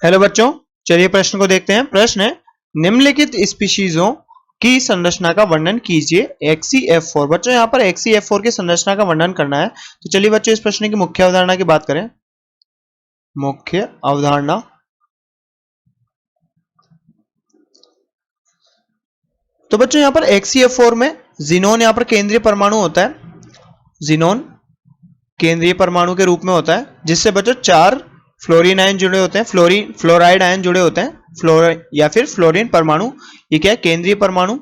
Hello बच्चों, चलिए प्रश्न को देखते हैं। प्रश्न है, निम्नलिखित स्पीशीजों की संरचना का वर्णन कीजिए। XCF4। बच्चों यहाँ पर XCF4 की संरचना का वर्णन करना है। तो चलिए बच्चों इस प्रश्न की मुख्य अवधारणा की बात करें। मुख्य अवधारणा, तो बच्चों यहाँ पर XCF4 में जीनोन यहाँ पर केंद्रीय परमाणु होता है। जीनोन केंद्रीय परमाणु के रूप में होता है, जिससे बच्चों 4 फ्लोरीन आयन जुड़े होते हैं, फ्लोराइड आयन जुड़े होते हैं, या फिर फ्लोरीन परमाणु। ये क्या है? केंद्रीय परमाणु।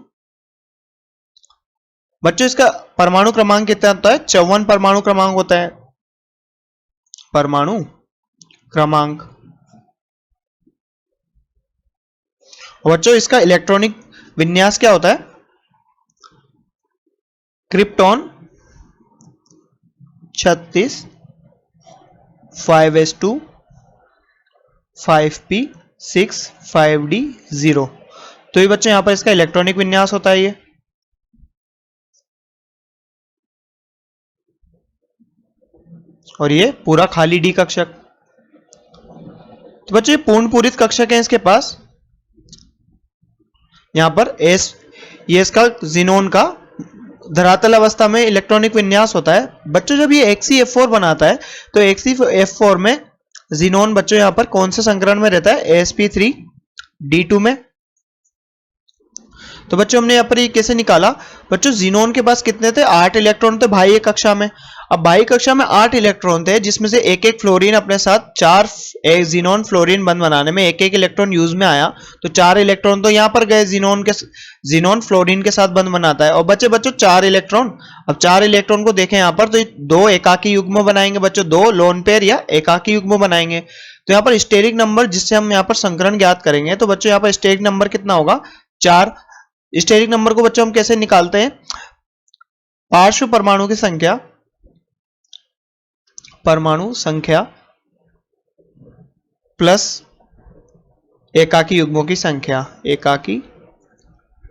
बच्चों इसका परमाणु क्रमांक कितना होता है? 54 परमाणु क्रमांक होता है। परमाणु क्रमांक। और बच्चों इसका इलेक्ट्रॉनिक विन्यास क्या होता है? Krypton 36 5s2 5p6 5d0। तो ये बच्चों यहां पर इसका इलेक्ट्रॉनिक विन्यास होता है ये। और ये पूरा खाली डी कक्षक। तो बच्चों ये पूर्ण पूरित कक्षक है इसके पास। यहां पर एस, ये इसका जीनोन का धरातल अवस्था में इलेक्ट्रॉनिक विन्यास होता है। बच्चों जब ये XCF4 बनाता है तो XCF4 में जीनोन बच्चों यहां पर कौन से संकरण में रहता है? sp3d2 में। तो बच्चों हमने यहाँ पर ये कैसे निकाला? बच्चों जीनोन के पास कितने थे? 8 इलेक्ट्रॉन थे बाह्य कक्षा में। अब बाह्य कक्षा में 8 इलेक्ट्रॉन थे, जिसमें से एक एक फ्लोरीन अपने साथ 4 जीनोन फ्लोरीन बंध बनाने में एक एक इलेक्ट्रॉन यूज में आया। तो 4 इलेक्ट्रॉन तो यहाँ पर गए जीनोन फ्लोरीन के साथ बंध बनाता है। और बच्चे बच्चों 4 इलेक्ट्रॉन। अब 4 इलेक्ट्रॉन को देखें यहाँ पर, तो 2 एकाकी युग्म बनाएंगे बच्चों, 2 लोन पेयर या एकाकी युग्म बनाएंगे। तो यहाँ पर स्टेरिक नंबर, जिससे हम यहाँ पर संकरण ज्ञात करेंगे, तो बच्चों यहाँ पर स्टेरिक नंबर कितना होगा? 4। स्टेरिक नंबर को बच्चों हम कैसे निकालते हैं? पार्श्व परमाणु की संख्या, परमाणु संख्या प्लस एकाकी युग्मों की संख्या, एकाकी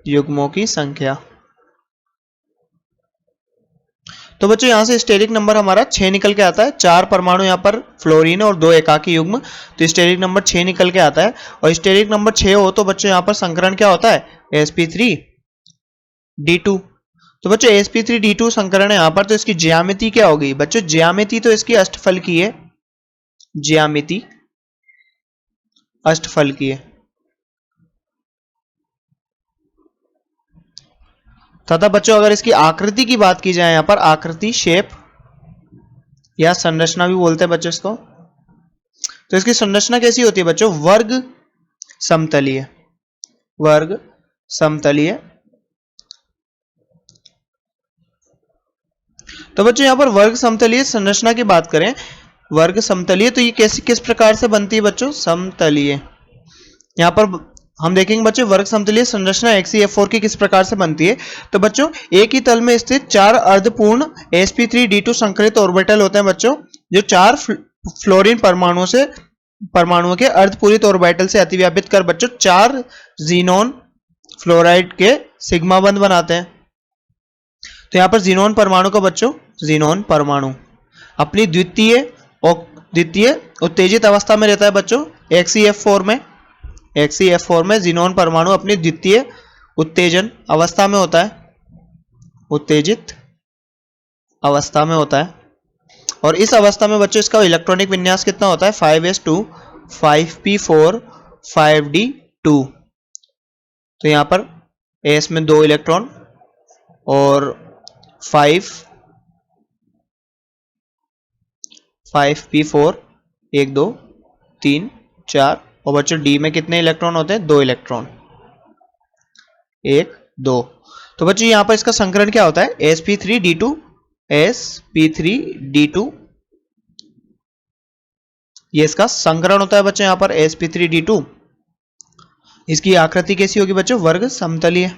युग्मों की संख्या। तो बच्चों यहां से स्टेरिक नंबर हमारा 6 निकल के आता है। 4 परमाणु यहां पर फ्लोरीन और 2 एकाकी युग्म, तो स्टेरिक नंबर 6 निकल के आता है। और स्टेरिक नंबर 6 हो तो बच्चों यहां पर संकरण क्या होता है? sp3d2। तो बच्चों sp3d2 संकरण है यहां पर, तो इसकी ज्यामिति क्या होगी? बच्चों ज्यामिति तो इसकी अष्टफल की है, ज्यामिति अष्टफल की है। तथा बच्चों अगर इसकी आकृति की बात की जाए, यहां पर आकृति, शेप या संरचना भी बोलते हैं बच्चों इसको, तो इसकी संरचना कैसी होती है बच्चों? वर्ग समतलीय, वर्ग समतलीय। तो बच्चों यहां पर वर्ग समतलीय संरचना की बात करें, वर्ग समतलीय, तो ये कैसी किस प्रकार से बनती है बच्चों? समतलीय। यहां पर हम देखेंगे बच्चों वर्ग समतलीय संरचना XCF4 की किस प्रकार से बनती है। तो बच्चों एक ही तल में स्थित 4 अर्धपूर्ण sp3d2 संकरित ऑर्बिटल होते हैं बच्चों, जो 4 फ्लोरीन परमाणुओं के अर्धपूरित ऑर्बिटल से अतिव्यापित कर बच्चों 4 जीनोन फ्लोराइड के सिग्मा बंध बनाते हैं। तो यहां पर जीनोन परमाणु को बच्चों, जीनोन परमाणु अपनी द्वितीय उत्तेजित अवस्था में रहता है बच्चों। XCF4 में जीनोन परमाणु अपनी द्वितीय उत्तेजन अवस्था में होता है, उत्तेजित अवस्था में होता है। और इस अवस्था में बच्चों इसका इलेक्ट्रॉनिक विन्यास कितना होता है? 5s2 5p4 5d2। तो यहां पर s में 2 इलेक्ट्रॉन और 5p4 1 2 3 4। और बच्चों डी में कितने इलेक्ट्रॉन होते हैं? 2 इलेक्ट्रॉन, 1 2। तो बच्चों यहां पर इसका संकरण क्या होता है? sp3d2, sp3d2, ये इसका संकरण होता है बच्चों यहां पर sp3d2। इसकी आकृति कैसी होगी बच्चों? वर्ग समतलीय।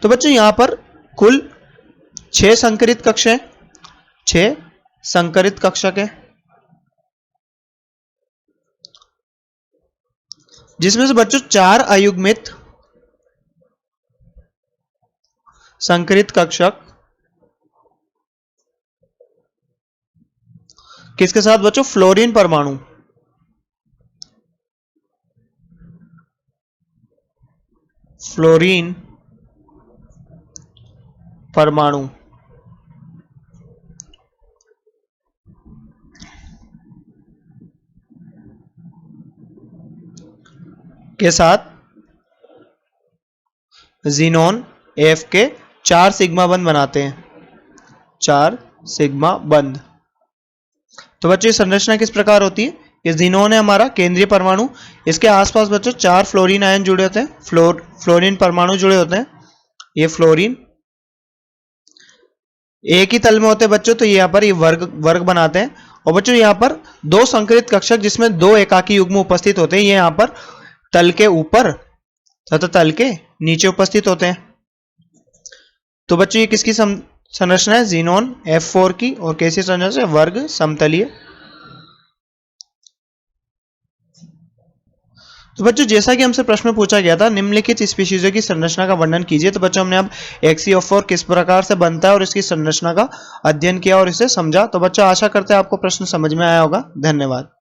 तो बच्चों यहां पर कुल 6 संकरित कक्ष हैं, 6 संकरित कक्षक है, जिसमें से बच्चों 4 अयुग्मित संकरित कक्षक किसके साथ बच्चों? फ्लोरीन परमाणु। फ्लोरीन परमाणु के साथ ज़ीनोन एफ के 4 सिग्मा बंध बनाते हैं, 4 सिग्मा बंध। तो बच्चों ये संरचना किस प्रकार होती है? ये ज़ीनोन है हमारा केंद्रीय परमाणु, इसके आसपास बच्चों 4 फ्लोरीन आयन जुड़े होते हैं, फ्लोरीन परमाणु जुड़े होते हैं। ये फ्लोरीन एक ही तल में होते हैं बच्चों, तो यहाँ पर ये वर्ग बनाते हैं। और बच्चों यहाँ पर 2 संकरित कक्षक जिसमें 2 एकाकी युग्म उपस्थित होते हैं, ये यहाँ पर तल के ऊपर तथा तल के नीचे उपस्थित होते हैं। तो बच्चों ये किसकी संरचना है? ज़ीनोन F4 की। और कैसी संरचना है? वर्ग समतलीय। तो बच्चों जैसा कि हमसे प्रश्न पूछा गया था, निम्नलिखित स्पीशीजों की संरचना का वर्णन कीजिए। तो बच्चों हमने अब XeO4 किस प्रकार से बनता है और इसकी संरचना का अध्ययन किया और इसे समझा। तो बच्चों आशा करते हैं आपको प्रश्न समझ में आया होगा। धन्यवाद।